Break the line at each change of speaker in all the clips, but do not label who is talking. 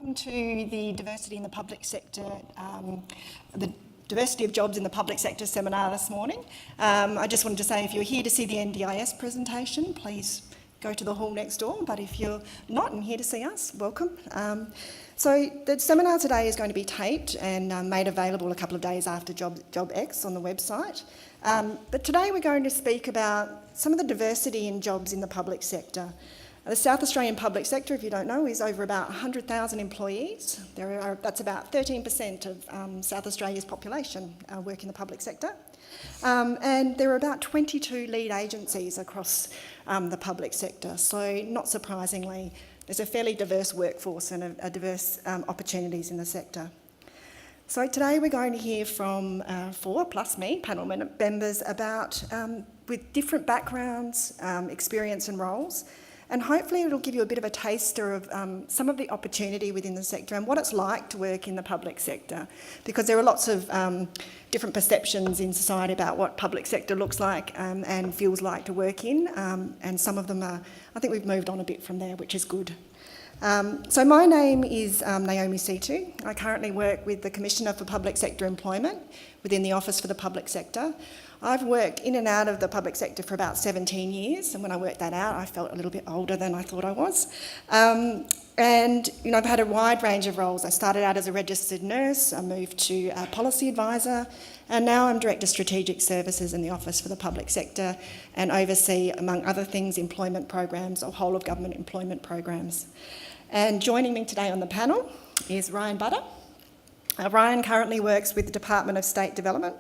Welcome to the Diversity in the Public Sector, the Diversity of Jobs in the Public Sector seminar this morning. I just wanted to say, if you're here to see the NDIS presentation, please go to the hall next door, but if you're not and here to see us, welcome. So the seminar today is going to be taped and made available a couple of days after JobX on the website. But today we're going to speak about some of the diversity in jobs in the public sector. The South Australian public sector, if you don't know, is over about 100,000 employees. That's about 13% of South Australia's population work in the public sector. And there are about 22 lead agencies across the public sector. So not surprisingly, there's a fairly diverse workforce and a diverse opportunities in the sector. So today we're going to hear from 4, plus me, panel members about with different backgrounds, experience and roles. And hopefully it'll give you a bit of a taster of some of the opportunity within the sector and what it's like to work in the public sector. Because there are lots of different perceptions in society about what public sector looks like and feels like to work in. And some of them are, I think we've moved on a bit from there, which is good. So my name is Naomi Situ. I currently work with the Commissioner for Public Sector Employment within the Office for the Public Sector. I've worked in and out of the public sector for about 17 years, and when I worked that out, I felt a little bit older than I thought I was. And I've had a wide range of roles. I started out as a registered nurse, I moved to a policy advisor, and now I'm Director Strategic Services in the Office for the Public Sector and oversee, among other things, employment programs or whole of government employment programs. And joining me today on the panel is Ryan Butter. Ryan currently works with the Department of State Development.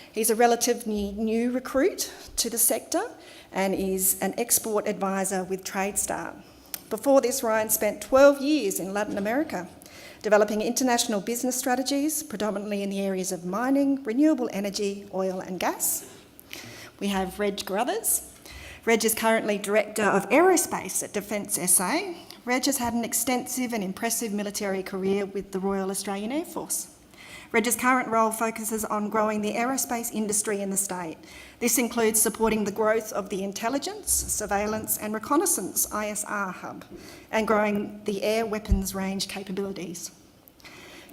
He's a relatively new recruit to the sector and is an export advisor with TradeStart. Before this, Ryan spent 12 years in Latin America, developing international business strategies, predominantly in the areas of mining, renewable energy, oil and gas. We have Reg Carruthers. Reg is currently Director of Aerospace at Defence SA. Reg has had an extensive and impressive military career with the Royal Australian Air Force. Reg's current role focuses on growing the aerospace industry in the state. This includes supporting the growth of the Intelligence, Surveillance and Reconnaissance ISR hub and growing the air weapons range capabilities.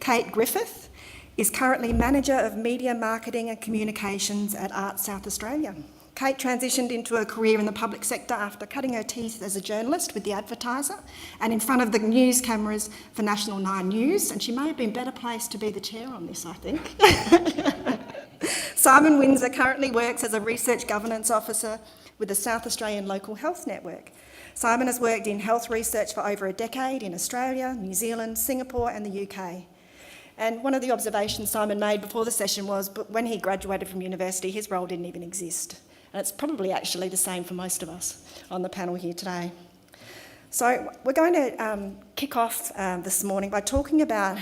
Kate Griffith is currently Manager of Media Marketing and Communications at Art South Australia. Kate transitioned into a career in the public sector after cutting her teeth as a journalist with The Advertiser and in front of the news cameras for National 9 News, and she may have been better placed to be the chair on this, I think. Simon Windsor currently works as a Research Governance Officer with the South Australian Local Health Network. Simon has worked in health research for over a decade in Australia, New Zealand, Singapore and the UK. And one of the observations Simon made before the session was, but when he graduated from university, his role didn't even exist. And it's probably actually the same for most of us on the panel here today. So we're going to kick off this morning by talking about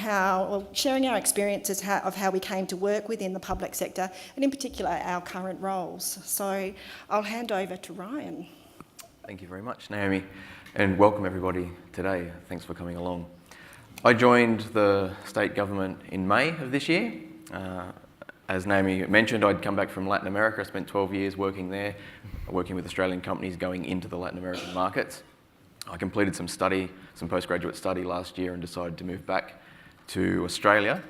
sharing our experiences of how we came to work within the public sector, and in particular our current roles. So I'll hand over to Ryan.
Thank you very much, Naomi, and welcome everybody today. Thanks for coming along. I joined the state government in May of this year. As Naomi mentioned, I'd come back from Latin America. I spent 12 years working there, working with Australian companies going into the Latin American markets. I completed some postgraduate study last year and decided to move back to Australia.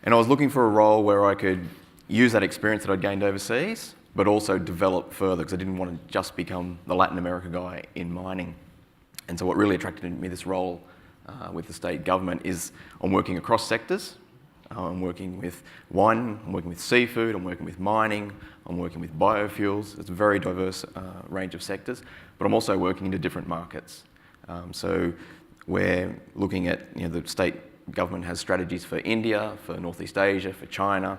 And I was looking for a role where I could use that experience that I'd gained overseas, but also develop further, because I didn't want to just become the Latin America guy in mining. And so what really attracted me to this role with the state government is I'm working across sectors. I'm working with wine, I'm working with seafood, I'm working with mining, I'm working with biofuels. It's a very diverse range of sectors, but I'm also working into different markets. So we're looking at, the state government has strategies for India, for Northeast Asia, for China,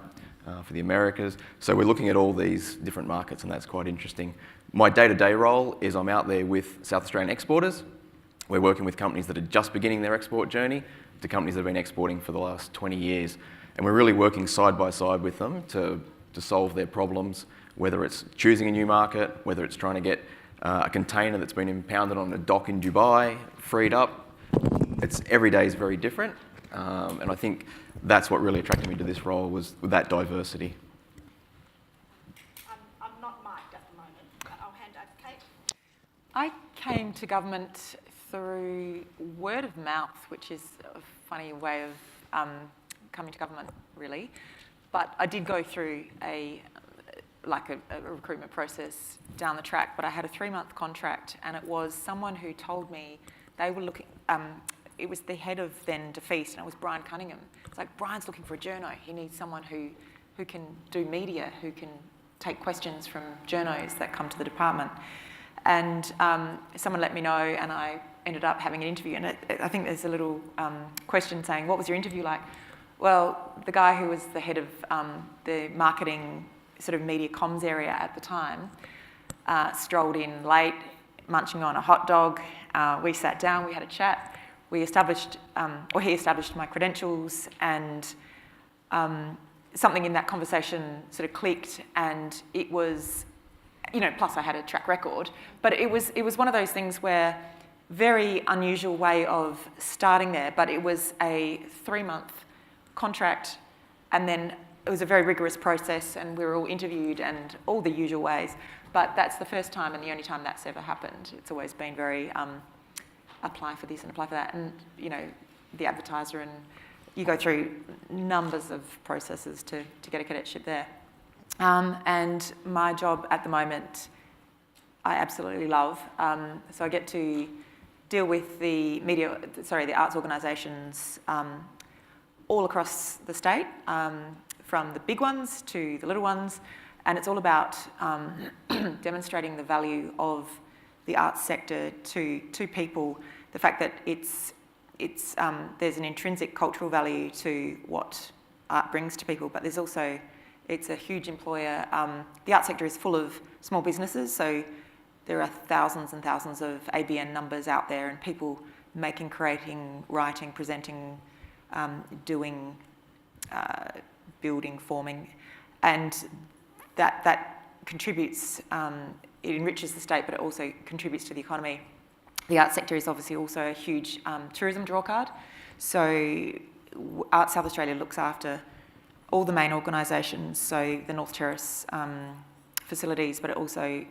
for the Americas. So we're looking at all these different markets, and that's quite interesting. My day-to-day role is I'm out there with South Australian exporters. We're working with companies that are just beginning their export journey to companies that have been exporting for the last 20 years. And we're really working side by side with them to solve their problems, whether it's choosing a new market, whether it's trying to get a container that's been impounded on a dock in Dubai, freed up. Every day is very different. And I think that's what really attracted me to this role, was that diversity.
I'm not mic'd at the moment, but I'll hand over to Kate.
I came to government through word of mouth, which is a funny way of coming to government, really. But I did go through a recruitment process down the track, but I had a 3-month contract, and it was someone who told me they were looking, it was the head of then Defeat, and it was Brian Cunningham. It's like, Brian's looking for a journo. He needs someone who can do media, who can take questions from journos that come to the department. And someone let me know, and I ended up having an interview. And I think there's a little question saying, what was your interview like? Well, the guy who was the head of the marketing sort of media comms area at the time strolled in late, munching on a hot dog. We sat down, we had a chat. We established, he established my credentials, and something in that conversation sort of clicked, and it was, plus I had a track record, but it was one of those things where very unusual way of starting there, but it was a 3-month contract, and then it was a very rigorous process, and we were all interviewed and all the usual ways, but that's the first time and the only time that's ever happened. It's always been very apply for this and apply for that, and the advertiser, and you go through numbers of processes to get a cadetship there. And my job at the moment, I absolutely love. So I get to deal with the arts organisations all across the state, from the big ones to the little ones, and it's all about demonstrating the value of the arts sector to people. The fact that there's an intrinsic cultural value to what art brings to people, but there's also, it's a huge employer. The art sector is full of small businesses, so there are thousands and thousands of ABN numbers out there, and people making, creating, writing, presenting, doing, building, forming, and that contributes, it enriches the state, but it also contributes to the economy. The arts sector is obviously also a huge tourism drawcard. So Art South Australia looks after all the main organisations, so the North Terrace facilities, but it also,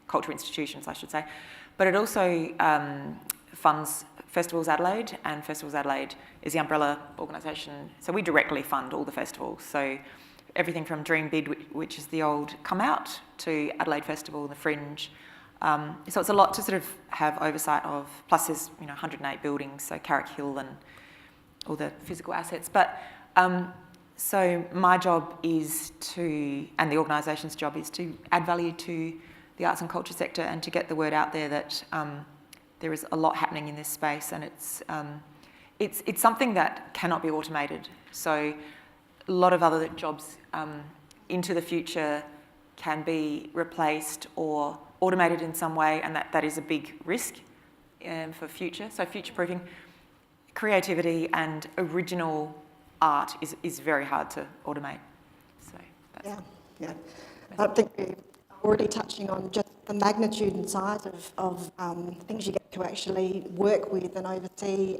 cultural institutions, I should say. But it also funds Festivals Adelaide, and Festivals Adelaide is the umbrella organisation. So we directly fund all the festivals. So everything from Dream Bid, which is the old Come Out, to Adelaide Festival, the Fringe. So it's a lot to sort of have oversight of, plus there's 108 buildings, so Carrick Hill and all the physical assets. But so my job is to, and the organisation's job is to add value to the arts and culture sector and to get the word out there that there is a lot happening in this space, and it's something that cannot be automated. So a lot of other jobs into the future can be replaced or automated in some way, and that is a big risk for future. So future-proofing, creativity and original art is very hard to automate. So that's
yeah. I think we're already touching on just the magnitude and size of things you get to actually work with and oversee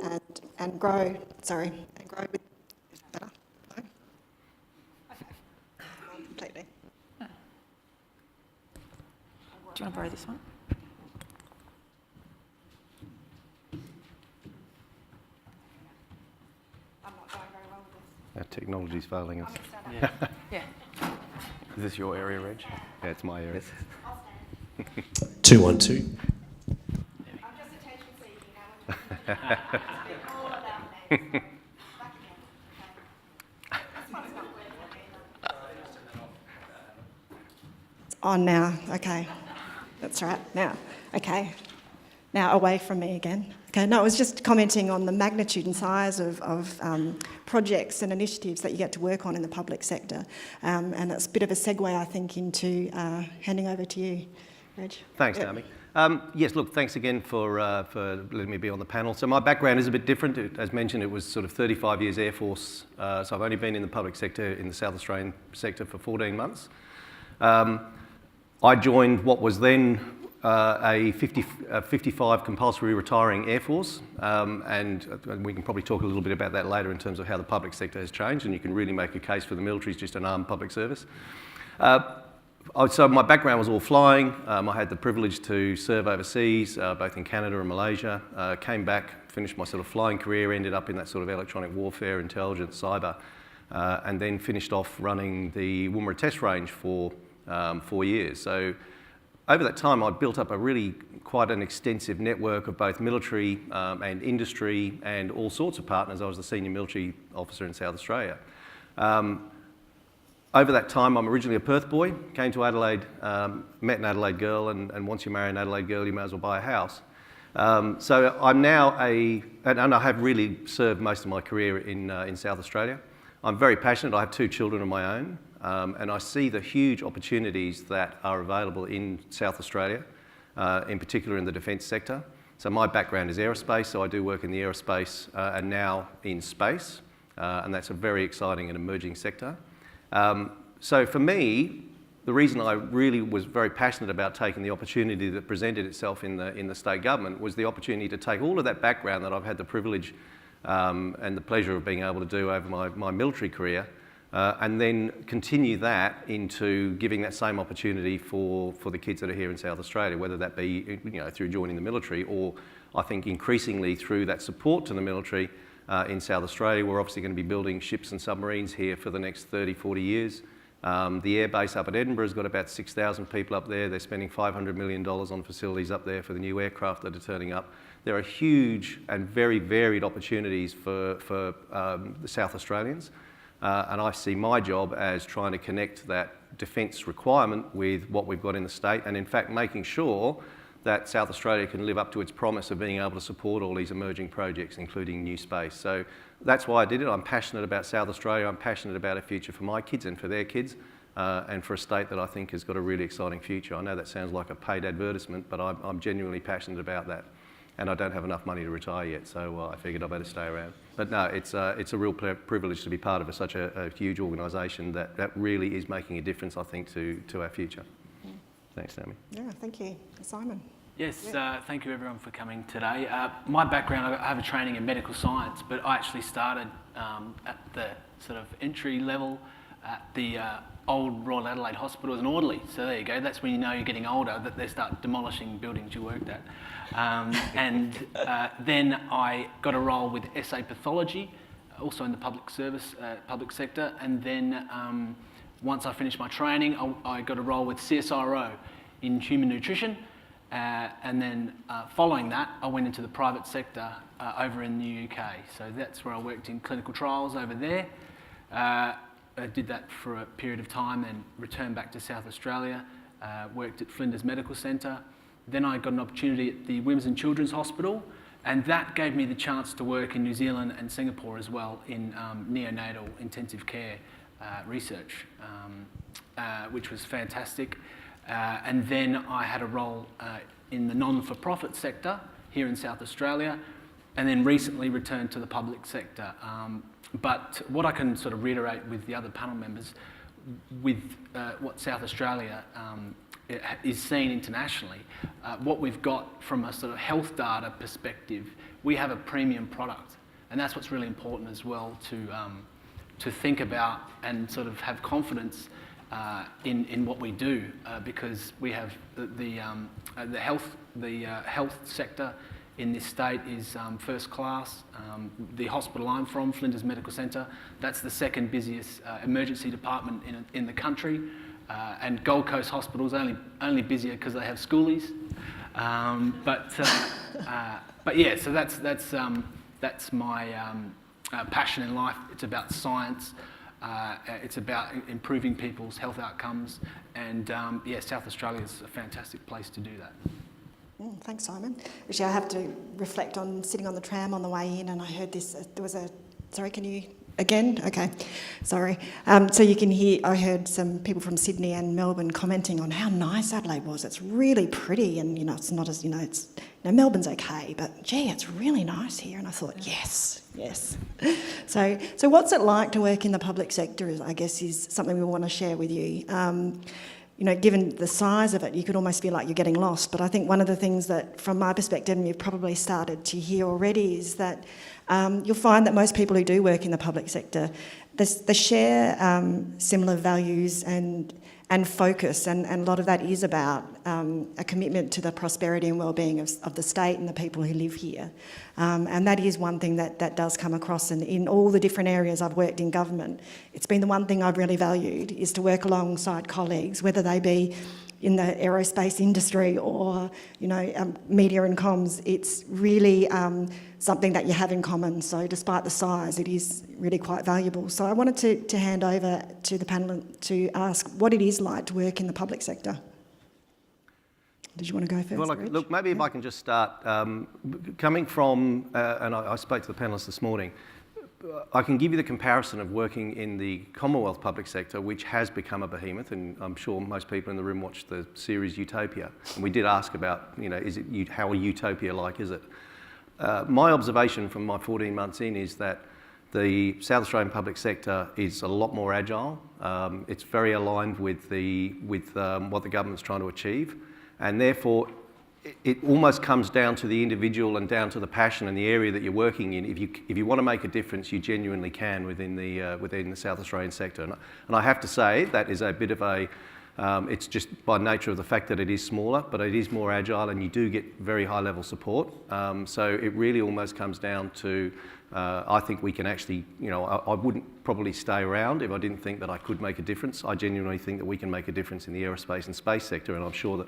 and grow. And grow with. Is that better? No? Completely.
Do you want to borrow this one?
I'm not going very well with this.
Our technology's failing us.
Yeah.
Is this your area, Reg?
Yeah, it's my area.
212.
I'm just attention seeking now. It's all about me. Back again. Okay. This one's not working. It's on now. Okay. That's right. Now, okay. Now away from me again. Okay, no, I was just commenting on the magnitude and size of projects and initiatives that you get to work on in the public sector. And that's a bit of a segue, I think, into handing over to you, Reg.
Thanks, Naomi. Yes, look, thanks again for letting me be on the panel. So my background is a bit different. As mentioned, it was sort of 35 years Air Force. So I've only been in the public sector, in the South Australian sector, for 14 months. I joined what was then a 55 compulsory retiring Air Force, and we can probably talk a little bit about that later in terms of how the public sector has changed, and you can really make a case for the military as just an armed public service. So my background was all flying. I had the privilege to serve overseas, both in Canada and Malaysia. Came back, finished my sort of flying career, ended up in that sort of electronic warfare, intelligence, cyber, and then finished off running the Woomera test range for 4 years. So over that time, I built up quite an extensive network of both military and industry and all sorts of partners. I was the senior military officer in South Australia. Over that time, I'm originally a Perth boy, came to Adelaide, met an Adelaide girl, and once you marry an Adelaide girl, you may as well buy a house. So I'm now and I have really served most of my career in South Australia. I'm very passionate. I have 2 children of my own, and I see the huge opportunities that are available in South Australia, in particular in the defence sector. So my background is aerospace, so I do work in the aerospace and now in space, and that's a very exciting and emerging sector. So for me, the reason I really was very passionate about taking the opportunity that presented itself in the state government was the opportunity to take all of that background that I've had the privilege and the pleasure of being able to do over my military career, and then continue that into giving that same opportunity for the kids that are here in South Australia, whether that be through joining the military or I think increasingly through that support to the military. In South Australia, we're obviously going to be building ships and submarines here for the next 30, 40 years. The air base up at Edinburgh has got about 6,000 people up there. They're spending $500 million on facilities up there for the new aircraft that are turning up. There are huge and very varied opportunities for the South Australians. And I see my job as trying to connect that defence requirement with what we've got in the state, and in fact making sure that South Australia can live up to its promise of being able to support all these emerging projects, including new space. So that's why I did it. I'm passionate about South Australia. I'm passionate about a future for my kids and for their kids, and for a state that I think has got a really exciting future. I know that sounds like a paid advertisement, but I'm genuinely passionate about that. And I don't have enough money to retire yet, so I figured I better stay around. But no, it's a real privilege to be part of such a huge organisation that really is making a difference, I think, to our future. Thanks, Naomi.
Yeah, thank you. Simon.
Yes, thank you everyone for coming today. My background, I have a training in medical science, but I actually started at the sort of entry level at the old Royal Adelaide Hospital as an orderly. So there you go, that's when you know you're getting older, that they start demolishing buildings you worked at. Then I got a role with SA Pathology, also in the public sector, and then once I finished my training, I got a role with CSIRO in human nutrition. And then following that, I went into the private sector over in the UK. So that's where I worked in clinical trials over there. I did that for a period of time, then returned back to South Australia, worked at Flinders Medical Centre. Then I got an opportunity at the Women's and Children's Hospital, and that gave me the chance to work in New Zealand and Singapore as well in neonatal intensive care research, which was fantastic. And then I had a role in the non-for-profit sector here in South Australia, and then recently returned to the public sector. But what I can sort of reiterate with the other panel members, with what South Australia is seen internationally, what we've got from a sort of health data perspective, we have a premium product, and that's what's really important as well to think about and sort of have confidence in what we do, because we have the health sector in this state is first class. The hospital I'm from, Flinders Medical Centre, that's the second busiest emergency department in the country, and Gold Coast Hospital's only busier because they have schoolies. But yeah, so that's my passion in life. It's about science. It's about improving people's health outcomes, and yeah, South Australia is a fantastic place to do that.
Thanks, Simon. Actually, I have to reflect on sitting on the tram on the way in, and I heard this. There was a. Sorry, can you again? Okay, sorry. So you can hear. I heard some people from Sydney and Melbourne commenting on how nice Adelaide was. It's really pretty, and it's not as it's. Melbourne's okay, but gee, it's really nice here. And I thought, yes. So what's it like to work in the public sector? I guess is something we want to share with you. Given the size of it, you could almost feel like you're getting lost. But I think one of the things that, from my perspective, and you've probably started to hear already, is that you'll find that most people who do work in the public sector, they share similar values and and focus, and a lot of that is about a commitment to the prosperity and well-being of the state and the people who live here. And that is one thing that does come across, and in all the different areas I've worked in government, it's been the one thing I've really valued, is to work alongside colleagues, whether they be in the aerospace industry or, media and comms. It's really something that you have in common. So despite the size, it is really quite valuable. So I wanted to hand over to the panel to ask what it is like to work in the public sector. Did you want to go first,
Well,
Rich?
look, maybe if I can just start, coming from, and I spoke to the panellists this morning, I can give you the comparison of working in the Commonwealth public sector, which has become a behemoth, and I'm sure most people in the room watched the series Utopia, and we did ask about, how utopia-like is it? My observation from my 14 months in is that the South Australian public sector is a lot more agile. It's very aligned with what the government's trying to achieve, and therefore it almost comes down to the individual and down to the passion and the area that you're working in. If you want to make a difference, you genuinely can within the South Australian sector. And I have to say that is a bit of a, it's just by nature of the fact that it is smaller, but it is more agile, and you do get very high level support. So it really almost comes down to, I think we can actually, I wouldn't probably stay around if I didn't think that I could make a difference. I genuinely think that we can make a difference in the aerospace and space sector, and I'm sure that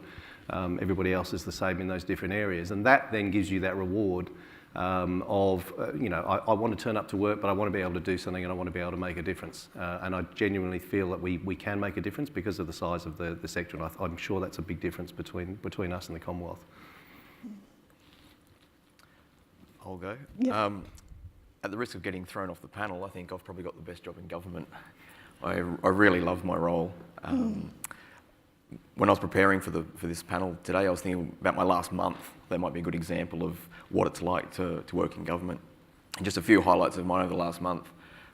everybody else is the same in those different areas. And that then gives you that reward of, I want to turn up to work, but I want to be able to do something, and I want to be able to make a difference. And I genuinely feel that we can make a difference because of the size of the sector, and I'm sure that's a big difference between us and the Commonwealth.
I'll go.
Yeah.
At the risk of getting thrown off the panel, I think I've probably got the best job in government. I really love my role. When I was preparing for this panel today, I was thinking about my last month. That might be a good example of what it's like to work in government. And just a few highlights of mine over the last month.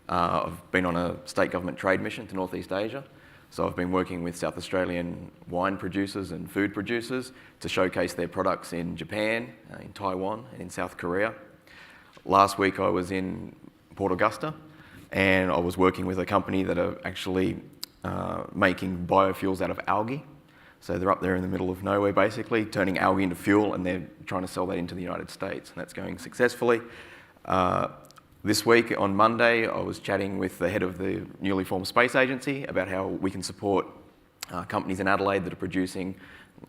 I've been on a state government trade mission to Northeast Asia. So I've been working with South Australian wine producers and food producers to showcase their products in Japan, in Taiwan, and in South Korea. Last week I was in Port Augusta, and I was working with a company that are actually making biofuels out of algae. So they're up there in the middle of nowhere, basically, turning algae into fuel, and they're trying to sell that into the United States, and that's going successfully. This week, on Monday, I was chatting with the head of the newly formed space agency about how we can support companies in Adelaide that are producing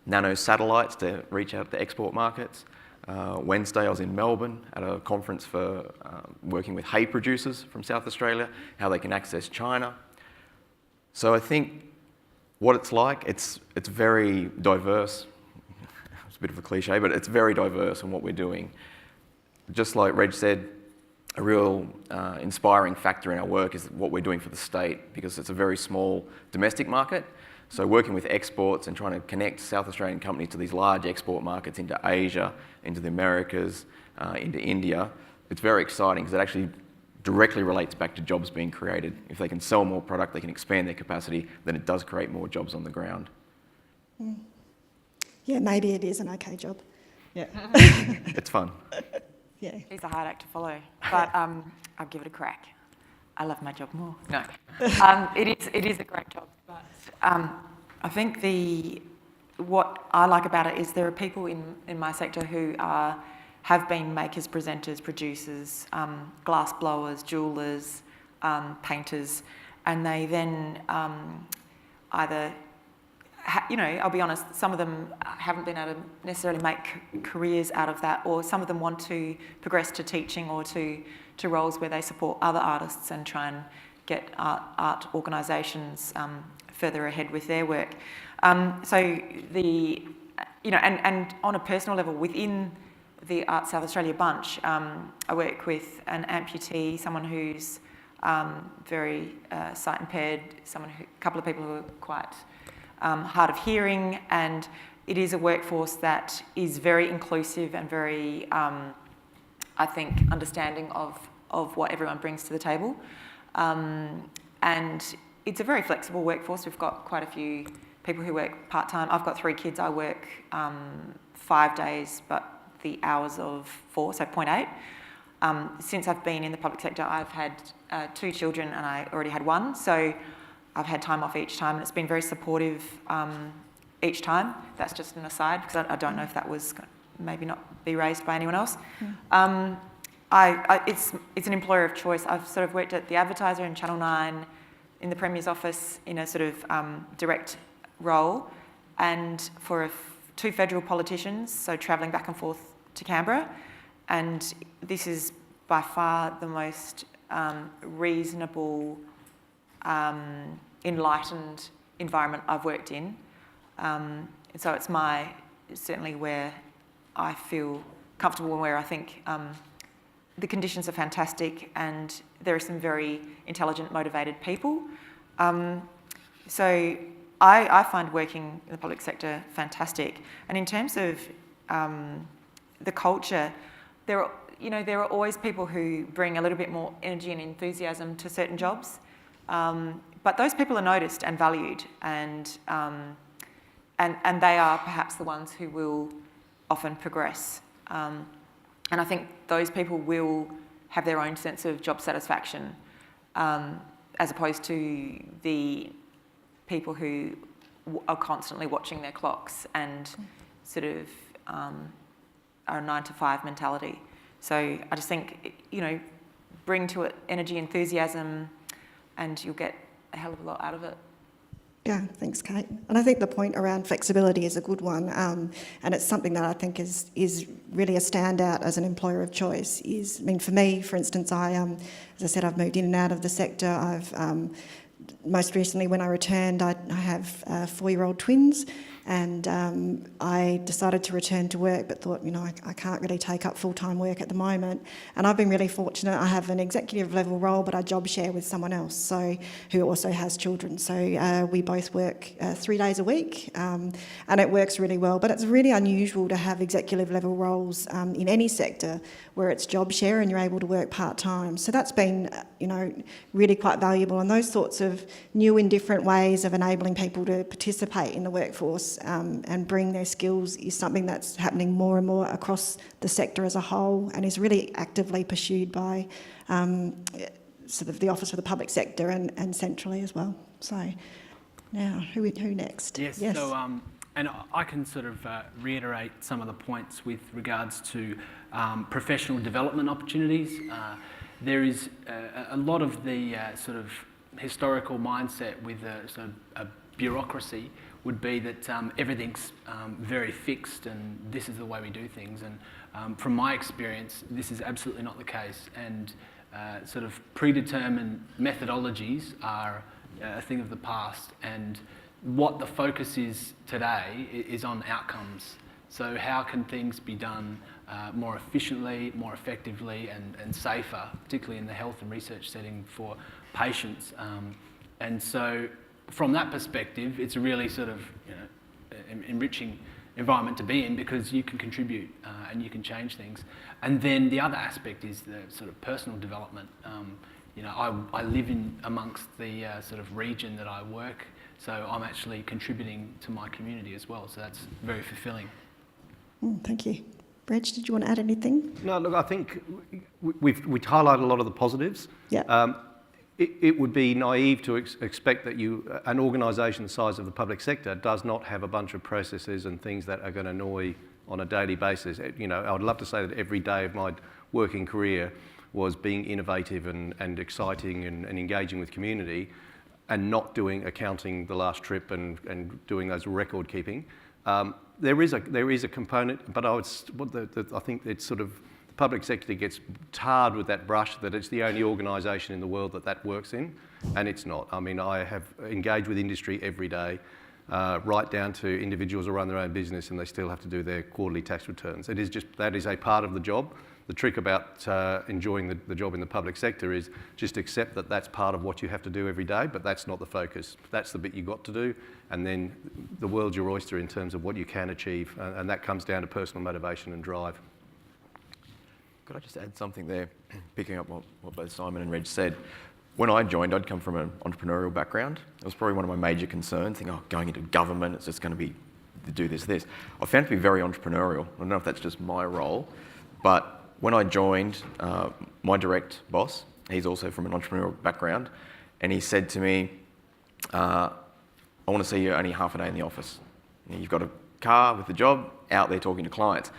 nano satellites to reach out to export markets. Wednesday, I was in Melbourne at a conference for working with hay producers from South Australia, how they can access China. So I think what it's like, it's very diverse. It's a bit of a cliche, but it's very diverse in what we're doing. Just like Reg said, a real inspiring factor in our work is what we're doing for the state, because it's a very small domestic market. So working with exports and trying to connect South Australian companies to these large export markets into Asia, into the Americas, into India, it's very exciting because it actually directly relates back to jobs being created. If they can sell more product, they can expand their capacity, then it does create more jobs on the ground.
Yeah, maybe it is an okay job. Yeah.
It's fun.
Yeah.
It's a hard act to follow, but I'll give it a crack. I love my job more. No, it is a great job, but I think what I like about it is there are people in my sector who have been makers, presenters, producers, glass blowers, jewellers, painters, and they then either, I'll be honest, some of them haven't been able to necessarily make careers out of that, or some of them want to progress to teaching or to roles where they support other artists and try and get art organisations further ahead with their work. So and on a personal level, within the Art South Australia bunch, I work with an amputee, someone who's very sight impaired, a couple of people who are quite hard of hearing, and it is a workforce that is very inclusive and very, I think, understanding of what everyone brings to the table. And it's a very flexible workforce. We've got quite a few people who work part-time. I've got 3 kids. I work 5 days, but the hours of 4, so 0.8. Since I've been in the public sector, I've had 2 children, and I already had 1. So I've had time off each time, and it's been very supportive each time. That's just an aside, because I don't know if that was maybe not be raised by anyone else. It's an employer of choice. I've sort of worked at The Advertiser and Channel 9, in the Premier's office in a sort of direct role, and for two federal politicians, so travelling back and forth to Canberra. And this is by far the most reasonable, enlightened environment I've worked in. So it's certainly where I feel comfortable and where I think the conditions are fantastic, and there are some very intelligent, motivated people. So I find working in the public sector fantastic. And in terms of the culture, there are always people who bring a little bit more energy and enthusiasm to certain jobs, but those people are noticed and valued, and they are perhaps the ones who will often progress. And I think those people will have their own sense of job satisfaction, as opposed to the people who are constantly watching their clocks and sort of are a 9-to-5 mentality. So I just think, bring to it energy, enthusiasm, and you'll get a hell of a lot out of it.
Yeah, thanks, Kate. And I think the point around flexibility is a good one, and it's something that I think is really a standout as an employer of choice. For me, for instance, as I said, I've moved in and out of the sector. I've most recently, when I returned, I have 4-year-old twins, and I decided to return to work, but thought, I can't really take up full-time work at the moment. And I've been really fortunate. I have an executive level role, but I job share with someone else, who also has children. So we both work 3 days a week, and it works really well. But it's really unusual to have executive level roles in any sector where it's job share and you're able to work part-time. So that's been, really quite valuable. And those sorts of new and different ways of enabling people to participate in the workforce and bring their skills is something that's happening more and more across the sector as a whole, and is really actively pursued by sort of the Office for the Public Sector and centrally as well. So now, who next?
Yes. So, and I can sort of reiterate some of the points with regards to professional development opportunities. There is a lot of the sort of historical mindset with sort of a bureaucracy would be that everything's very fixed and this is the way we do things. And from my experience, this is absolutely not the case. And sort of predetermined methodologies are a thing of the past. And what the focus is today is on outcomes. So how can things be done more efficiently, more effectively, and safer, particularly in the health and research setting for patients. And so from that perspective, it's a really sort of enriching environment to be in, because you can contribute and you can change things. And then the other aspect is the sort of personal development. I live in amongst the sort of region that I work, so I'm actually contributing to my community as well. So that's very fulfilling.
Thank you. Reg, did you want to add anything?
No, look, I think we've highlighted a lot of the positives.
Yeah.
It would be naive to expect that an organisation the size of the public sector does not have a bunch of processes and things that are going to annoy on a daily basis. I would love to say that every day of my working career was being innovative and exciting and engaging with community, and not doing accounting the last trip and doing those record keeping. There is a component, but I think it's sort of, the public sector gets tarred with that brush that it's the only organisation in the world that works in, and it's not. I mean, I have engaged with industry every day, right down to individuals who run their own business and they still have to do their quarterly tax returns. That is a part of the job. The trick about enjoying the job in the public sector is just accept that that's part of what you have to do every day, but that's not the focus. That's the bit you've got to do, and then the world's your oyster in terms of what you can achieve, and that comes down to personal motivation and drive.
Could I just add something there, picking up what both Simon and Reg said? When I joined, I'd come from an entrepreneurial background. It was probably one of my major concerns, thinking, going into government, it's just going to be to do this. I found it to be very entrepreneurial. I don't know if that's just my role, but when I joined, my direct boss, he's also from an entrepreneurial background, and he said to me, I want to see you only half a day in the office. You've got a car with the job, out there talking to clients.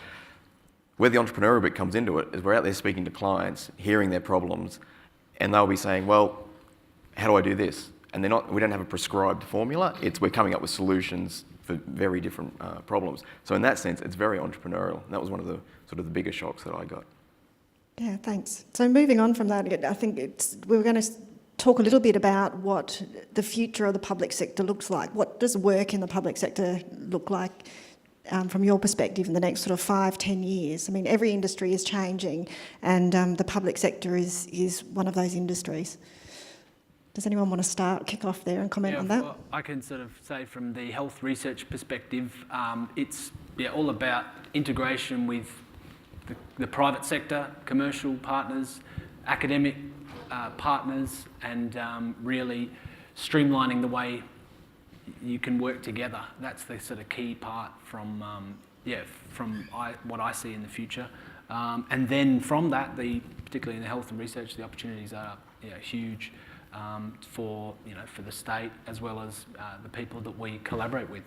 Where the entrepreneurial bit comes into it is we're out there speaking to clients, hearing their problems, and they'll be saying, well, how do I do this? And we don't have a prescribed formula, we're coming up with solutions for very different problems. So in that sense, it's very entrepreneurial. And that was one of the sort of the bigger shocks that I got.
Yeah, thanks. So moving on from that, I think we're going to talk a little bit about what the future of the public sector looks like. What does work in the public sector look like from your perspective in the next sort of 5-10 years? I mean, every industry is changing, and the public sector is one of those industries. Does anyone want to kick off there and comment on that?
Well, I can sort of say from the health research perspective, it's all about integration with the private sector, commercial partners, academic partners, and really streamlining the way you can work together. That's the sort of key part from what I see in the future. And then from that, particularly in the health and research, the opportunities are huge. For the state as well as the people that we collaborate with.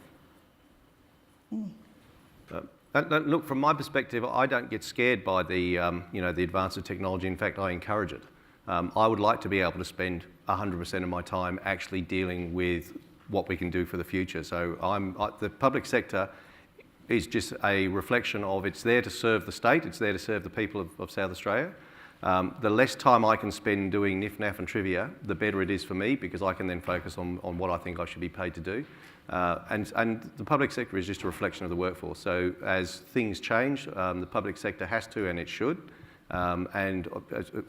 Look, from my perspective, I don't get scared by the advance of technology. In fact, I encourage it. I would like to be able to spend 100% of my time actually dealing with what we can do for the future. So the public sector is just a reflection of it's there to serve the state, it's there to serve the people of South Australia. The less time I can spend doing niff-naff and trivia, the better it is for me, because I can then focus on what I think I should be paid to do. And the public sector is just a reflection of the workforce. So as things change, the public sector has to, and it should. And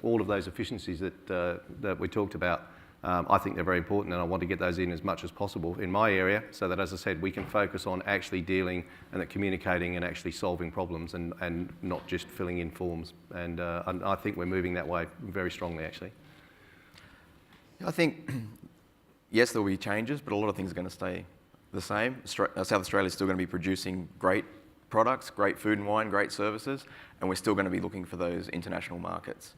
all of those efficiencies that we talked about, I think they're very important, and I want to get those in as much as possible in my area, so that, as I said, we can focus on actually dealing and communicating and actually solving problems, and not just filling in forms. And I think we're moving that way very strongly, actually.
I think, yes, there will be changes, but a lot of things are going to stay the same. South Australia is still going to be producing great products, great food and wine, great services, and we're still going to be looking for those international markets.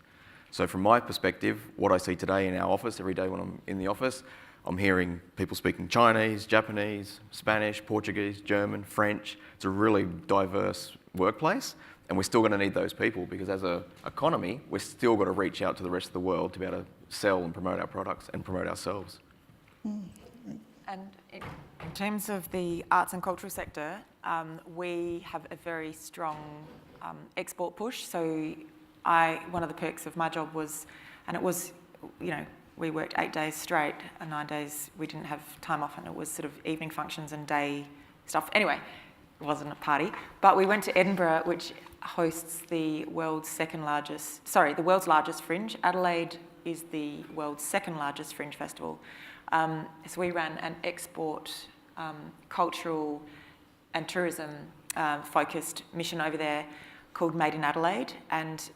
So from my perspective, what I see today in our office, every day when I'm in the office, I'm hearing people speaking Chinese, Japanese, Spanish, Portuguese, German, French. It's a really diverse workplace, and we're still going to need those people, because as an economy, we're still got to reach out to the rest of the world to be able to sell and promote our products and promote ourselves.
And in terms of the arts and cultural sector, we have a very strong export push. So one of the perks of my job was, and it was, we worked 8 days straight, and 9 days we didn't have time off, and it was sort of evening functions and day stuff. Anyway, it wasn't a party, but we went to Edinburgh, which hosts the world's largest fringe. Adelaide is the world's second largest fringe festival. So we ran an export, cultural and tourism focused mission over there called Made in Adelaide, and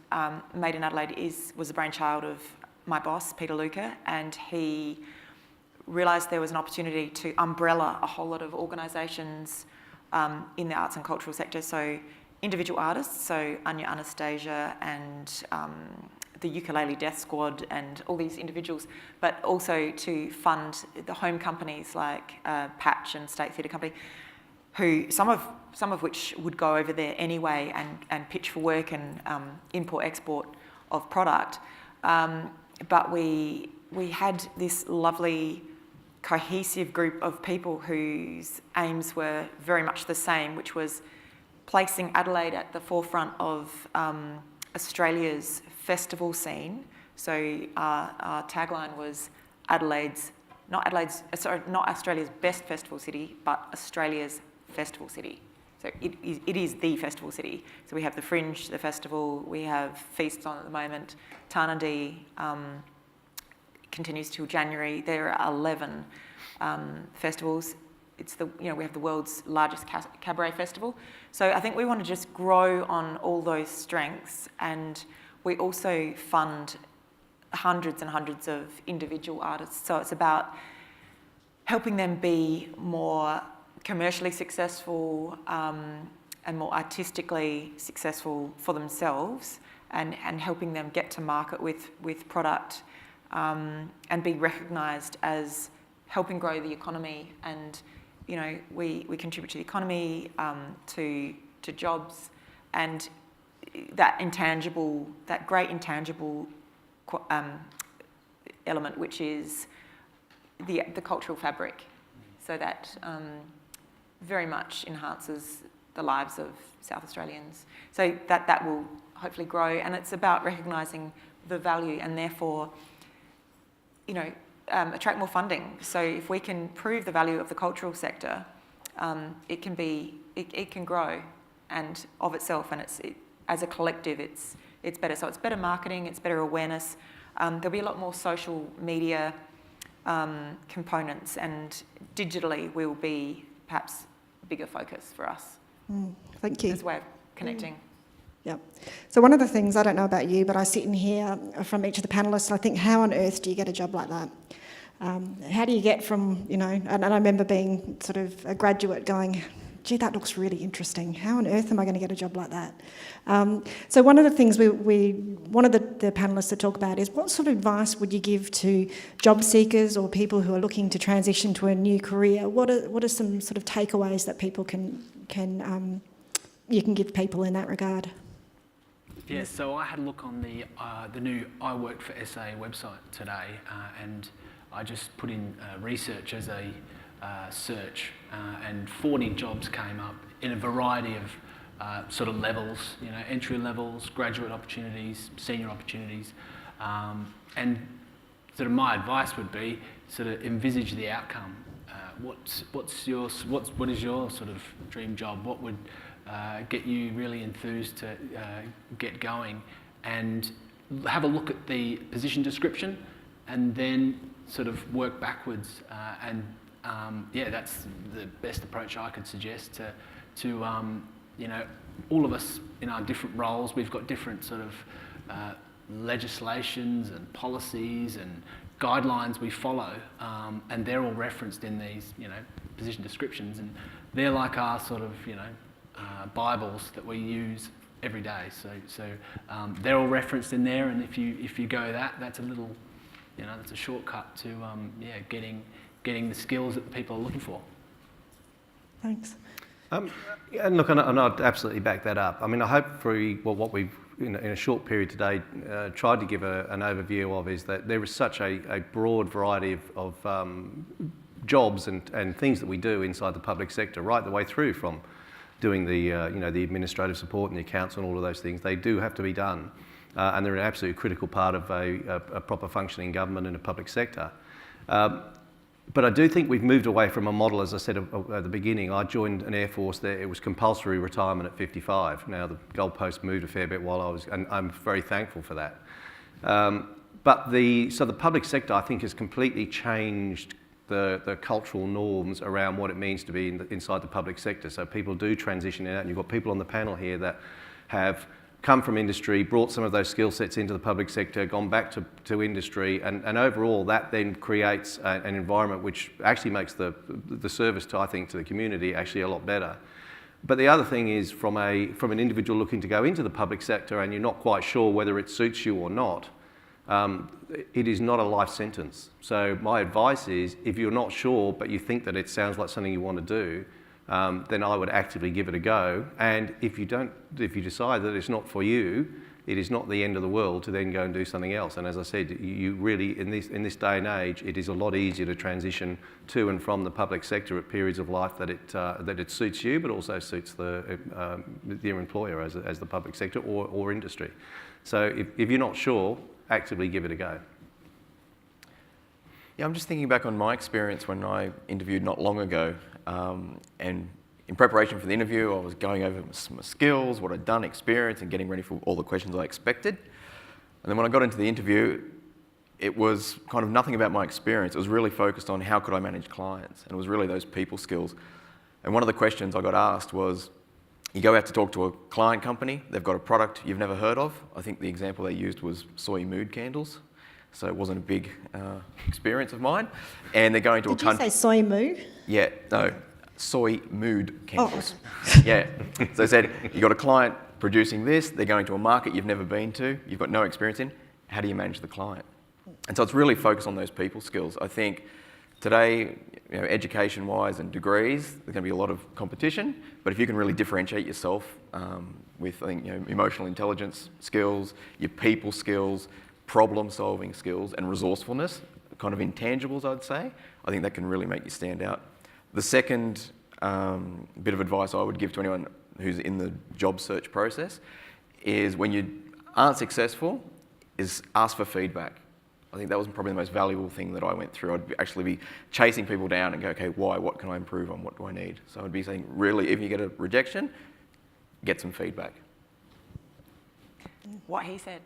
Made in Adelaide was the brainchild of my boss, Peter Luca, and he realised there was an opportunity to umbrella a whole lot of organisations in the arts and cultural sector. So individual artists, so Anya Anastasia and the Ukulele Death Squad and all these individuals, but also to fund the home companies like Patch and State Theatre Company, who some of which would go over there anyway and pitch for work and import-export of product. But we had this lovely cohesive group of people whose aims were very much the same, which was placing Adelaide at the forefront of Australia's festival scene. So our tagline was not Australia's best festival city, but Australia's festival city. So it is the festival city. So we have the Fringe, the festival, we have feasts on at the moment. Tarnandy continues till January. There are 11 festivals. We have the world's largest cabaret festival. So I think we want to just grow on all those strengths, and we also fund hundreds and hundreds of individual artists. So it's about helping them be more commercially successful and more artistically successful for themselves, and helping them get to market with product and be recognised as helping grow the economy, and we contribute to the economy, to jobs, and that great intangible element, which is the cultural fabric. So that very much enhances the lives of South Australians. So that will hopefully grow, and it's about recognising the value and therefore, attract more funding. So if we can prove the value of the cultural sector, it can grow, and of itself, and as a collective, it's better. So it's better marketing, it's better awareness. There'll be a lot more social media components, and digitally will be perhaps a bigger focus for us.
Thank you.
As a way of connecting.
Yep. So one of the things, I don't know about you, but I sit in here from each of the panellists, and I think, how on earth do you get a job like that? How do you get from, and I remember being sort of a graduate going, gee, that looks really interesting. How on earth am I going to get a job like that? So one of the things one of the panellists that talk about is, what sort of advice would you give to job seekers or people who are looking to transition to a new career? What are some sort of takeaways that people you can give people in that regard?
Yeah, so I had a look on the new I Worked for SA website today, and I just put in research as a search, and 40 jobs came up in a variety of sort of levels, entry levels, graduate opportunities, senior opportunities, and sort of my advice would be sort of envisage the outcome. What is your sort of dream job? What would get you really enthused to get going? And have a look at the position description, and then sort of work backwards. That's the best approach I could suggest to all of us in our different roles. We've got different sort of legislations and policies and guidelines we follow, and they're all referenced in these, position descriptions, and they're like our sort of, Bibles that we use every day. So they're all referenced in there, and if you go that's a little, that's a shortcut to getting the skills that people are looking for.
Thanks.
And look, and I'd absolutely back that up. I mean, I hope what we've in a short period today tried to give an overview of is that there is such a broad variety of jobs and things that we do inside the public sector, right the way through from doing the the administrative support and the accounts and all of those things. They do have to be done, and they're an absolutely critical part of a proper functioning government and a public sector. But I do think we've moved away from a model, as I said at the beginning. I joined an Air Force there, it was compulsory retirement at 55. Now the goalpost moved a fair bit while I was, and I'm very thankful for that. But the public sector, I think, has completely changed the cultural norms around what it means to be inside the public sector. So people do transition out, and you've got people on the panel here that have come from industry, brought some of those skill sets into the public sector, gone back to industry, and overall that then creates an environment which actually makes the service to the community actually a lot better. But the other thing is, from an individual looking to go into the public sector and you're not quite sure whether it suits you or not, it is not a life sentence. So my advice is, if you're not sure but you think that it sounds like something you want to do, then I would actively give it a go. And if you decide that it's not for you, it is not the end of the world to then go and do something else. And as I said, you really, in this day and age, it is a lot easier to transition to and from the public sector at periods of life that it suits you, but also suits your employer as the public sector or industry. So if you're not sure, actively give it a go.
Yeah, I'm just thinking back on my experience when I interviewed not long ago, and in preparation for the interview, I was going over my skills, what I'd done, experience, and getting ready for all the questions I expected. And then when I got into the interview, it was kind of nothing about my experience. It was really focused on how could I manage clients, and it was really those people skills. And one of the questions I got asked was, you go out to talk to a client company, they've got a product you've never heard of. I think the example they used was soy mood candles. So it wasn't a big experience of mine. And they're going to
Did you say soy moo?
Yeah, no, soy mood candles. Yeah. So they said, you've got a client producing this, they're going to a market you've never been to, you've got no experience in, how do you manage the client? And so it's really focused on those people skills. I think Today, education-wise and degrees, there's going to be a lot of competition, but if you can really differentiate yourself with, I think, emotional intelligence skills, your people skills, problem-solving skills, and resourcefulness, kind of intangibles, I'd say, I think that can really make you stand out. The second bit of advice I would give to anyone who's in the job search process is when you aren't successful, is ask for feedback. I think that was probably the most valuable thing that I went through. I'd actually be chasing people down and go, okay, why? What can I improve on? What do I need? So I'd be saying, really, if you get a rejection, get some feedback.
What he said.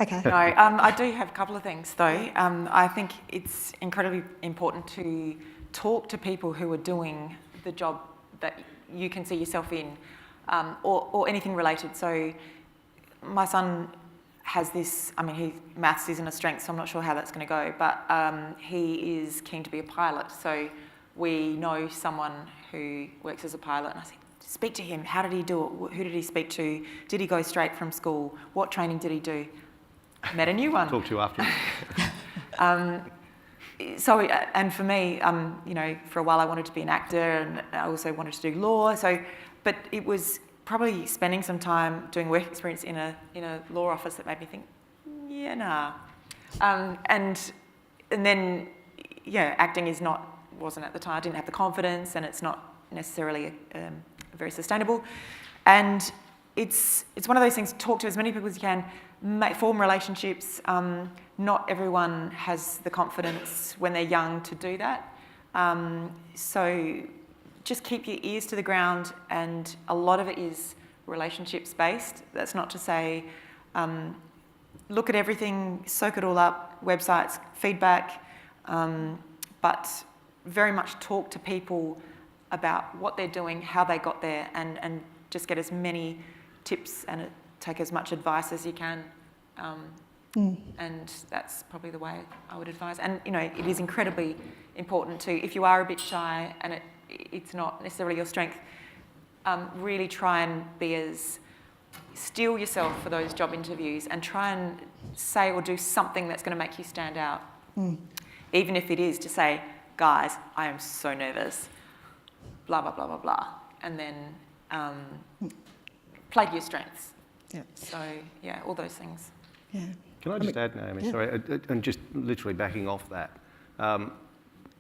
Okay.
No, I do have a couple of things though. I think it's incredibly important to talk to people who are doing the job that you can see yourself in, or anything related. So my son has this, maths isn't a strength, so I'm not sure how that's going to go, but he is keen to be a pilot. So we know someone who works as a pilot, and I said, speak to him. How did he do it? Who did he speak to? Did he go straight from school? What training did he do? Met a new one.
Talk to you after.
So, and for me, for a while I wanted to be an actor, and I also wanted to do law. But it was probably spending some time doing work experience in a law office that made me think, yeah, nah. And then, acting wasn't at the time. I didn't have the confidence, and it's not necessarily very sustainable. And it's one of those things. Talk to as many people as you can. Form relationships. Not everyone has the confidence when they're young to do that. So just keep your ears to the ground, and a lot of it is relationships based. That's not to say look at everything, soak it all up, websites, feedback, but very much talk to people about what they're doing, how they got there, and just get as many tips and take as much advice as you can. And that's probably the way I would advise. And, it is incredibly important to, if you are a bit shy and it's not necessarily your strength, really try and steel yourself for those job interviews and try and say or do something that's going to make you stand out. Even if it is to say, guys, I am so nervous, blah, blah, blah, blah, blah. And then play to your strengths.
Yeah.
So, all those things.
Yeah.
Can I just add, Naomi?
Yeah.
Sorry, and just literally backing off that.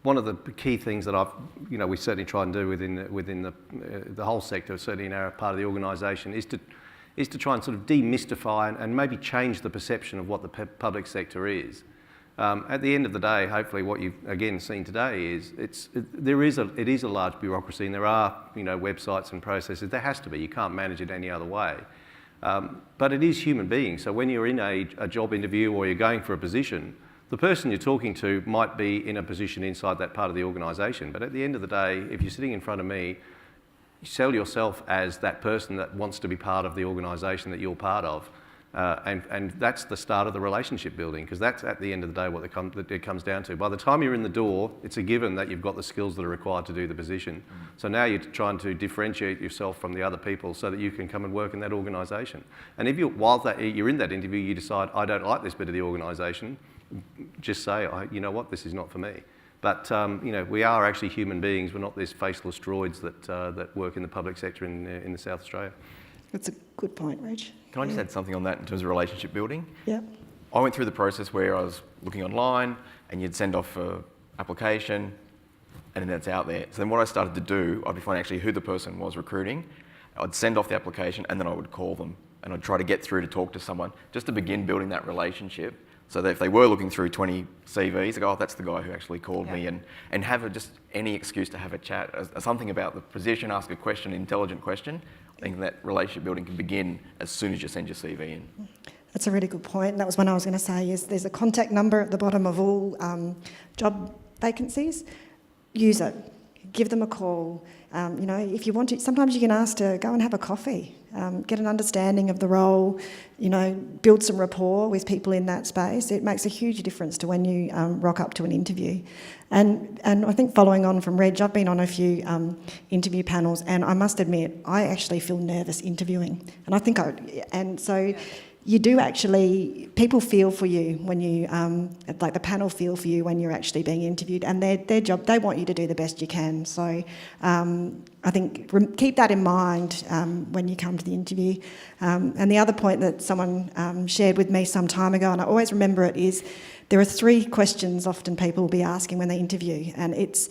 One of the key things that we certainly try and do within the whole sector, certainly in our part of the organisation, is to try and sort of demystify and maybe change the perception of what the public sector is. At the end of the day, hopefully, what you've again seen today is it is a large bureaucracy, and there are websites and processes. There has to be. You can't manage it any other way. But it is human beings. So when you're in a job interview or you're going for a position, the person you're talking to might be in a position inside that part of the organisation. But at the end of the day, if you're sitting in front of me, you sell yourself as that person that wants to be part of the organisation that you're part of. And that's the start of the relationship building, because that's at the end of the day what it comes down to. By the time you're in the door, it's a given that you've got the skills that are required to do the position. So now you're trying to differentiate yourself from the other people so that you can come and work in that organisation. And if while you're in that interview, you decide, I don't like this bit of the organisation, just say, you know what, this is not for me. But we are actually human beings. We're not these faceless droids that work in the public sector in the South Australia.
That's a good point, Reg.
Can I just add something on that in terms of relationship building?
Yeah.
I went through the process where I was looking online and you'd send off an application and then it's out there. So then what I started to do, I'd be finding actually who the person was recruiting. I'd send off the application and then I would call them and I'd try to get through to talk to someone just to begin building that relationship, so that if they were looking through 20 CVs, they go, oh, that's the guy who actually called me, and have just any excuse to have a chat, something about the position, ask a question, an intelligent question. I think that relationship building can begin as soon as you send your CV in.
That's a really good point. That was one I was going to say, is there's a contact number at the bottom of all job vacancies. Use it. Give them a call. If you want to, sometimes you can ask to go and have a coffee, get an understanding of the role, build some rapport with people in that space. It makes a huge difference to when you rock up to an interview. And I think following on from Reg, I've been on a few interview panels, and I must admit, I actually feel nervous interviewing. And I think you do actually, people feel for you when you, like the panel feel for you when you're actually being interviewed, and their job, they want you to do the best you can. So I think keep that in mind when you come to the interview. And the other point that someone shared with me some time ago, and I always remember it, is there are 3 questions often people will be asking when they interview, and it's,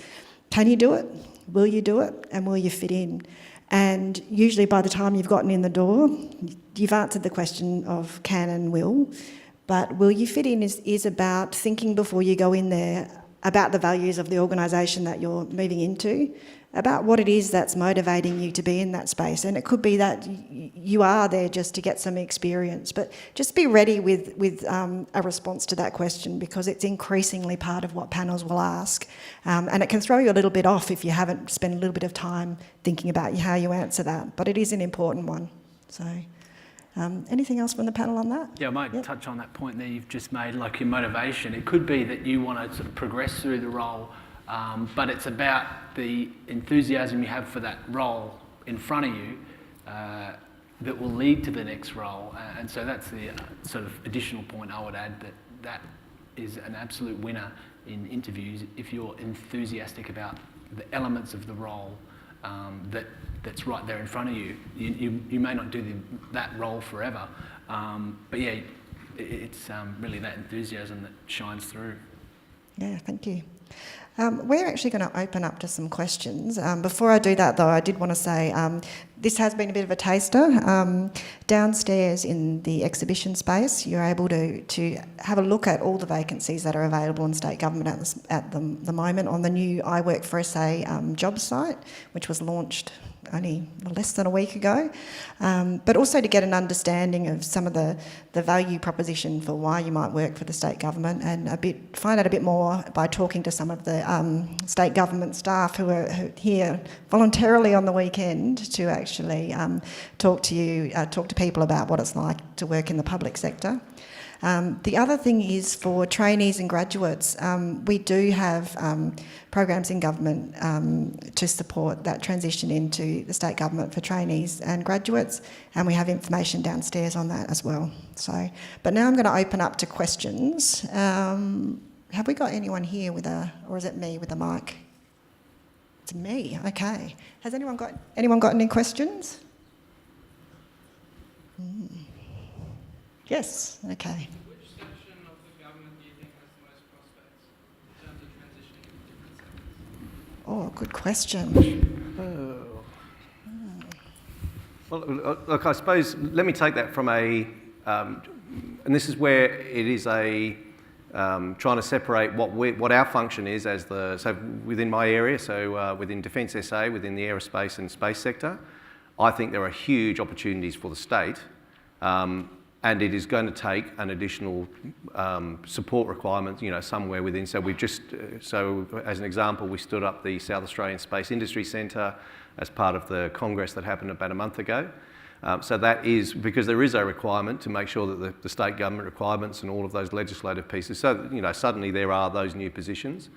can you do it? Will you do it? And will you fit in? And usually by the time you've gotten in the door, you've answered the question of can and will, but will you fit in is about thinking before you go in there about the values of the organisation that you're moving into, about what it is that's motivating you to be in that space. And it could be that you are there just to get some experience, but just be ready with a response to that question, because it's increasingly part of what panels will ask. And it can throw you a little bit off if you haven't spent a little bit of time thinking about how you answer that, but it is an important one. So anything else from the panel on that?
Yeah, I might touch on that point there you've just made, like your motivation. It could be that you want to sort of progress through the role, but it's about the enthusiasm you have for that role in front of you that will lead to the next role. And so that's the sort of additional point I would add, that is an absolute winner in interviews if you're enthusiastic about the elements of the role that's right there in front of you. You may not do that role forever, but yeah, it's really that enthusiasm that shines through.
Yeah, thank you. We're actually going to open up to some questions. Before I do that, though, I did want to say this has been a bit of a taster. Downstairs in the exhibition space, you're able to have a look at all the vacancies that are available in state government at the moment on the new I Work for SA job site, which was launched only less than a week ago, but also to get an understanding of some of the value proposition for why you might work for the state government, and find out a bit more by talking to some of the state government staff who are here voluntarily on the weekend to actually talk to people about what it's like to work in the public sector. The other thing is for trainees and graduates, we do have programs in government to support that transition into the state government for trainees and graduates, and we have information downstairs on that as well. So, but now I'm going to open up to questions. Have we got anyone here or is it me with a mic? It's me, okay. Has anyone got any questions? Yes, okay.
Which section of the government do you think has the most prospects in terms of transitioning into different sectors?
Oh, good question.
Well, look, I suppose, let me take that from and this is where it is trying to separate what our function is so within my area, so within Defence SA, within the aerospace and space sector, I think there are huge opportunities for the state, and it is going to take an additional support requirement, somewhere within. So as an example, we stood up the South Australian Space Industry Centre as part of the Congress that happened about a month ago. So that is because there is a requirement to make sure that the state government requirements and all of those legislative pieces, so suddenly there are those new positions.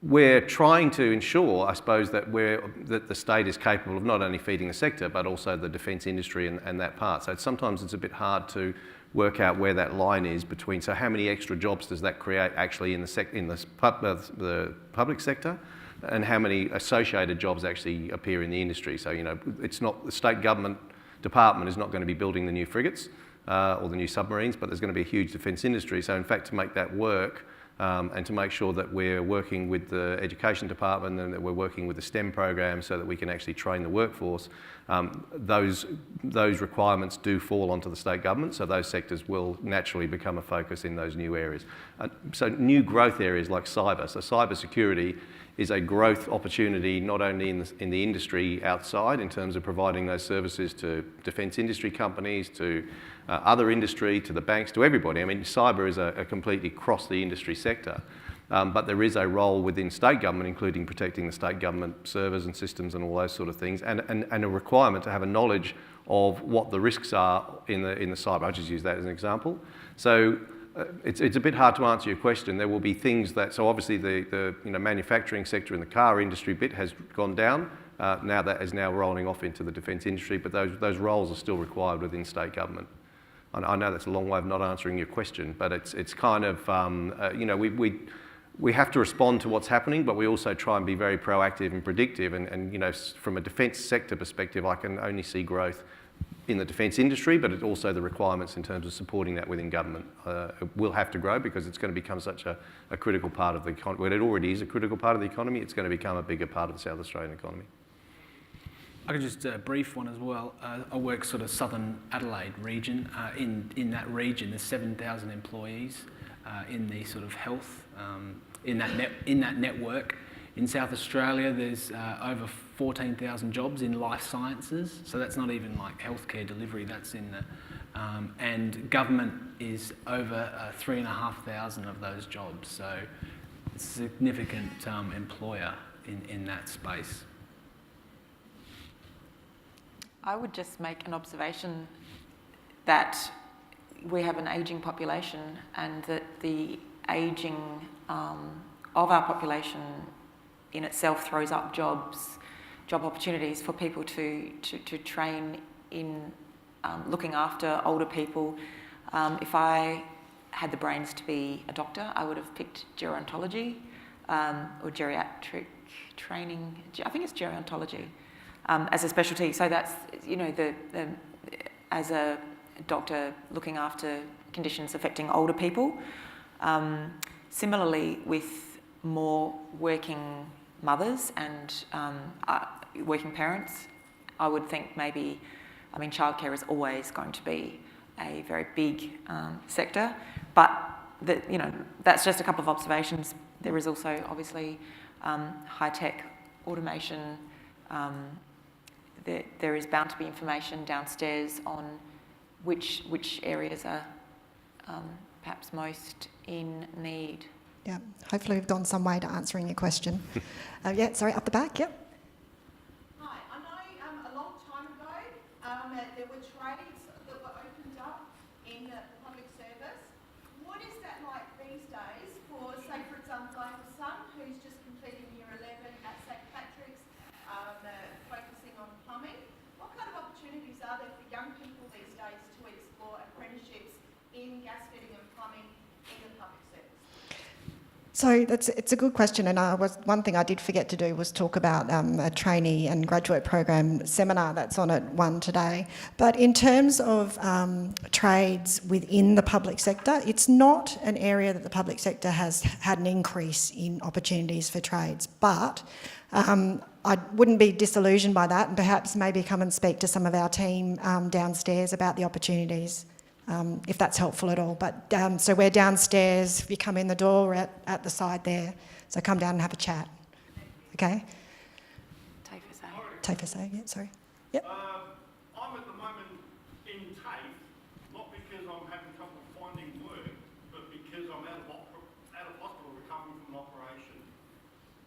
We're trying to ensure, I suppose, that the state is capable of not only feeding the sector, but also the defence industry and that part. So sometimes it's a bit hard to work out where that line is between, so how many extra jobs does that create actually in the public sector, and how many associated jobs actually appear in the industry. So, it's not, the state government department is not going to be building the new frigates or the new submarines, but there's going to be a huge defence industry. So in fact, to make that work, and to make sure that we're working with the education department and that we're working with the STEM program so that we can actually train the workforce, those requirements do fall onto the state government, so those sectors will naturally become a focus in those new areas. So new growth areas like cyber. So cyber security is a growth opportunity not only in the industry outside in terms of providing those services to defence industry companies, to other industry, to the banks, to everybody. I mean, cyber is a completely cross the industry sector, but there is a role within state government, including protecting the state government servers and systems and all those sort of things, and a requirement to have a knowledge of what the risks are in the cyber. I'll just use that as an example. So it's a bit hard to answer your question. There will be things that, so obviously the manufacturing sector and the car industry bit has gone down. Now that is now rolling off into the defence industry, but those roles are still required within state government. I know that's a long way of not answering your question, but it's kind of, you know, we have to respond to what's happening, but we also try and be very proactive and predictive. And you know, from a defence sector perspective, I can only see growth in the defence industry, but it's also the requirements in terms of supporting that within government will have to grow because it's going to become such a critical part of the economy. Well, it already is a critical part of the economy. It's going to become a bigger part of the South Australian economy.
I could just brief one as well. I work sort of southern Adelaide region. In that region, there's 7,000 employees in the sort of health in that network. In South Australia, there's over 14,000 jobs in life sciences, so that's not even like healthcare delivery, that's in the... and government is over 3,500 of those jobs, so it's a significant employer in that space.
I would just make an observation that we have an ageing population and that the ageing of our population in itself throws up job opportunities for people to train in looking after older people. If I had the brains to be a doctor, I would have picked gerontology or geriatric training. I think it's gerontology as a specialty. So that's, you know, as a doctor looking after conditions affecting older people. Similarly, with more working mothers and working parents, I would think maybe, I mean, childcare is always going to be a very big sector, but you know, that's just a couple of observations. There is also obviously high-tech automation. There is bound to be information downstairs on which areas are perhaps most in need.
Yeah, hopefully we've gone some way to answering your question. Yeah, sorry, up the back, yep.
Hi, I know a long time ago there were trades that were opened up in the public service. What is that like these days for, say, for example, I have a son who's just completing year 11 at St Patrick's, focusing on plumbing. What kind of opportunities are there for young people these days to explore apprenticeships in gas fitting and plumbing in the public service?
So it's a good question, and one thing I did forget to do was talk about a trainee and graduate program seminar that's on at 1 today. But in terms of trades within the public sector, it's not an area that the public sector has had an increase in opportunities for trades. But I wouldn't be disillusioned by that, and perhaps maybe come and speak to some of our team downstairs about the opportunities. If that's helpful at all. But so we're downstairs, if you come in the door, we're at the side there. So come down and have a chat. Okay? TAFE, yeah, sorry. Yep.
I'm at the moment in TAFE, not because I'm having trouble finding work, but because I'm out of hospital recovering from an operation.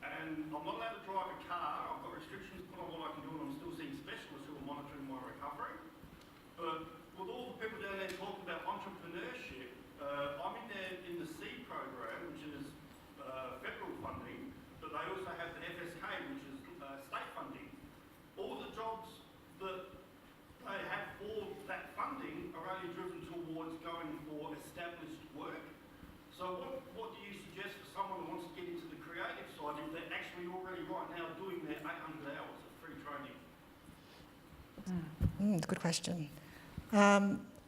And I'm not allowed to drive a car. I've got restrictions put on what I can do, and I'm still seeing specialists who are monitoring my recovery. But with all the people down there talking about entrepreneurship, I'm in there in the SEED program, which is federal funding, but they also have the FSK, which is state funding. All the jobs that they have for that funding are only driven towards going for established work. So what do you suggest for someone who wants to get into the creative side if they're actually already right now doing their 800 hours of free training?
It's a good question.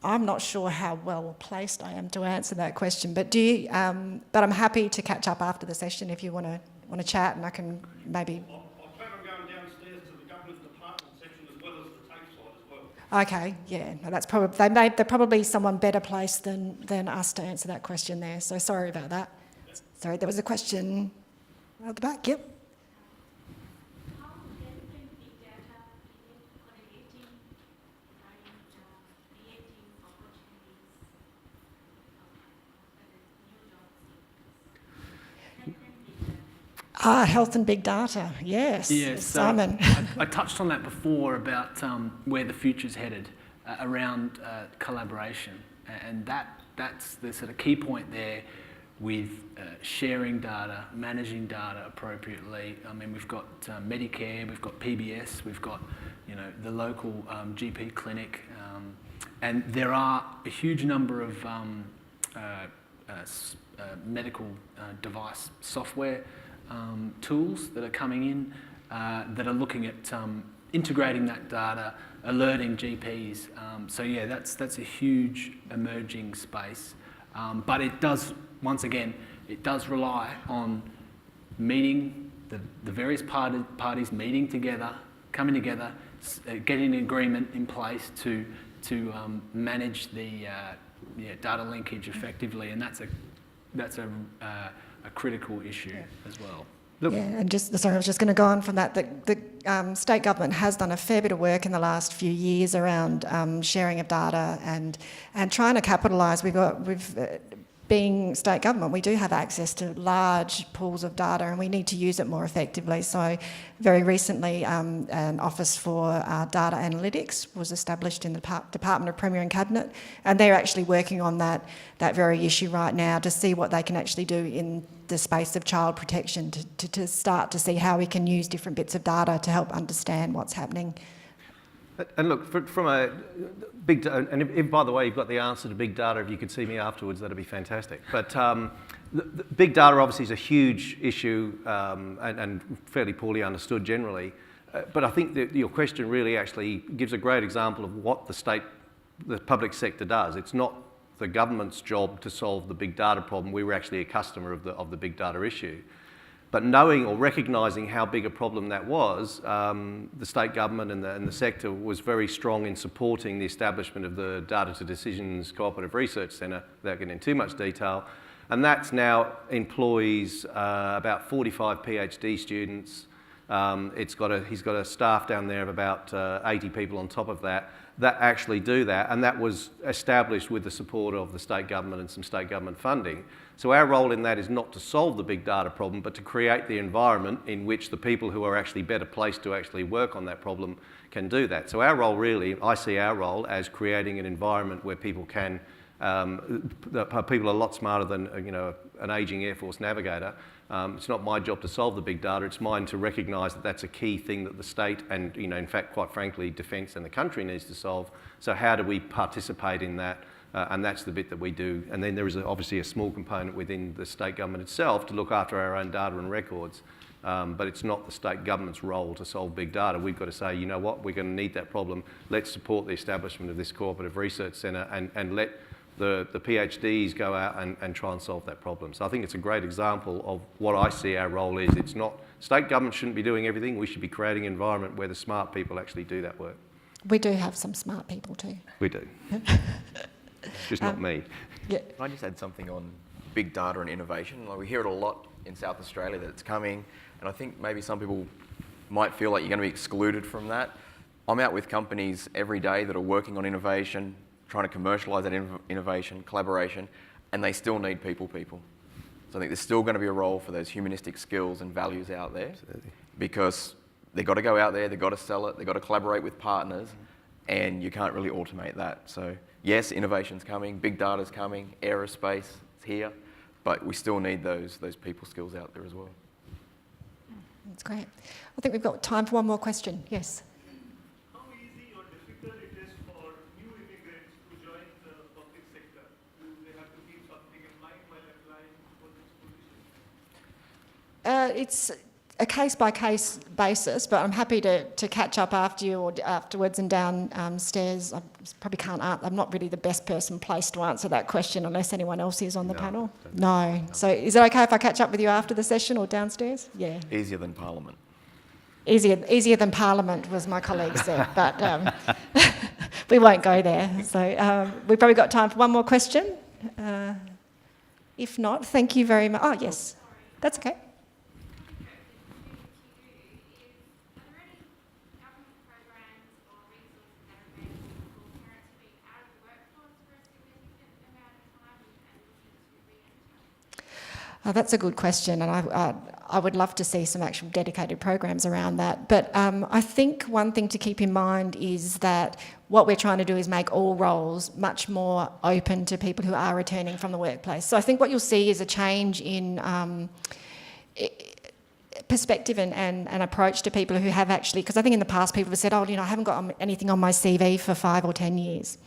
I'm not sure how well placed I am to answer that question, but but I'm happy to catch up after the session if you want to chat, and I can maybe.
I plan on going downstairs to the government department section as well as the TAFE side as well.
Okay, yeah, no, that's probably they're probably someone better placed than us to answer that question there. So sorry about that. Yep. Sorry, there was a question at the back. Yep. Health and big data, yes.
Yes,
Simon.
I touched on that before about where the future's headed around collaboration, and that's the sort of key point there with sharing data, managing data appropriately. I mean, we've got Medicare, we've got PBS, we've got the local GP clinic, and there are a huge number of medical device software tools that are coming in that are looking at integrating that data, alerting GPs. So yeah, that's a huge emerging space. But it does, once again, it does rely on meeting the various parties meeting together, coming together, getting an agreement in place to manage the data linkage effectively, and that's a critical issue as well.
Yeah, and I was just going to go on from that. The state government has done a fair bit of work in the last few years around sharing of data and trying to capitalise. Being state government, we do have access to large pools of data, and we need to use it more effectively. So, very recently, an Office for Data Analytics was established in the Department of Premier and Cabinet, and they're actually working on that very issue right now to see what they can actually do in the space of child protection to start to see how we can use different bits of data to help understand what's happening.
And look, from a big data, and if by the way you've got the answer to big data, if you could see me afterwards, that'd be fantastic. But the big data obviously is a huge issue and fairly poorly understood generally. But I think that your question really actually gives a great example of what the public sector does. It's not the government's job to solve the big data problem. We were actually a customer of the big data issue. But knowing or recognising how big a problem that was, the state government and the sector was very strong in supporting the establishment of the Data to Decisions Cooperative Research Centre, without getting into too much detail. And that's now employs about 45 PhD students. He's got a staff down there of about 80 people on top of that actually do that, and that was established with the support of the state government and some state government funding. So our role in that is not to solve the big data problem, but to create the environment in which the people who are actually better placed to actually work on that problem can do that. So our role really, I see our role as creating an environment where people can, people are a lot smarter than an ageing Air Force navigator. It's not my job to solve the big data, it's mine to recognise that that's a key thing that the state and, in fact, quite frankly, Defence and the country needs to solve. So how do we participate in that? And that's the bit that we do. And then there is obviously a small component within the state government itself to look after our own data and records. But it's not the state government's role to solve big data. We've got to say, you know what, we're going to need that problem. Let's support the establishment of this cooperative research centre and let the PhDs go out and try and solve that problem. So I think it's a great example of what I see our role is. It's not, state government shouldn't be doing everything. We should be creating an environment where the smart people actually do that work.
We do have some smart people too.
We do. Just not me.
Yeah.
Can I just add something on big data and innovation? Like, we hear it a lot in South Australia that it's coming, and I think maybe some people might feel like you're going to be excluded from that. I'm out with companies every day that are working on innovation, trying to commercialise that innovation, collaboration, and they still need people. So I think there's still going to be a role for those humanistic skills and values out there.
Absolutely.
Because they've got to go out there, they've got to sell it, they've got to collaborate with partners, and you can't really automate that. So yes, innovation's coming, big data's coming, aerospace is here, but we still need those people skills out there as well.
That's great. I think we've got time for one more question. Yes.
How easy or difficult it is for new immigrants to join the public sector? Do they have to keep something in mind while applying for this position?
It's a case-by-case basis, but I'm happy to catch up after you or afterwards and downstairs. I probably can't answer. I'm not really the best person placed to answer that question unless anyone else is on the panel. No. So is it okay if I catch up with you after the session or downstairs? Yeah.
Easier than Parliament.
Easier than Parliament was my colleague said, but we won't go there. So we've probably got time for one more question. If not, thank you very much. Oh, yes. That's okay. That's a good question, and I would love to see some actual dedicated programs around that. But I think one thing to keep in mind is that what we're trying to do is make all roles much more open to people who are returning from the workplace. So I think what you'll see is a change in
perspective and approach to people who have actually, because I think in the past people have said, oh, I haven't got anything on my CV for 5 or 10 years.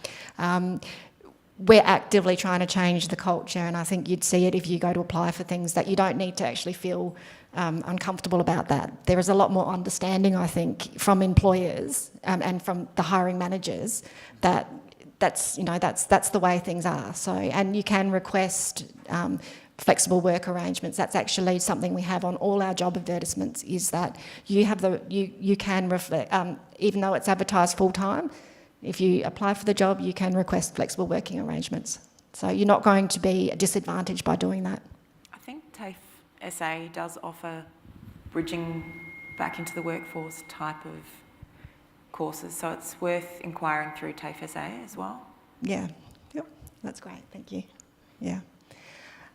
We're actively trying to change the culture, and I think you'd see it if you go to apply for things, that you don't need to actually feel uncomfortable about that. There is a lot more understanding, I think, from employers and from the hiring managers that that's the way things are. So, and you can request flexible work arrangements. That's actually something we have on all our job advertisements, is that you can reflect, even though it's advertised full time, if you apply for the job, you can request flexible working arrangements. So you're not going to be disadvantaged by doing that.
I think TAFE SA does offer bridging back into the workforce type of courses, so it's worth inquiring through TAFE SA as well.
Yeah, yep, that's great, thank you. Yeah.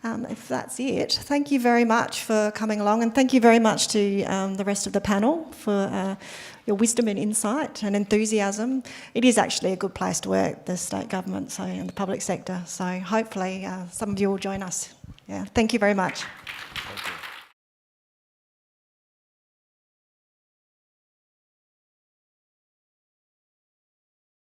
If that's it, thank you very much for coming along, and thank you very much to the rest of the panel for your wisdom and insight and enthusiasm. It is actually a good place to work, the state government, and the public sector, so hopefully some of you will join us. Yeah, thank you very much.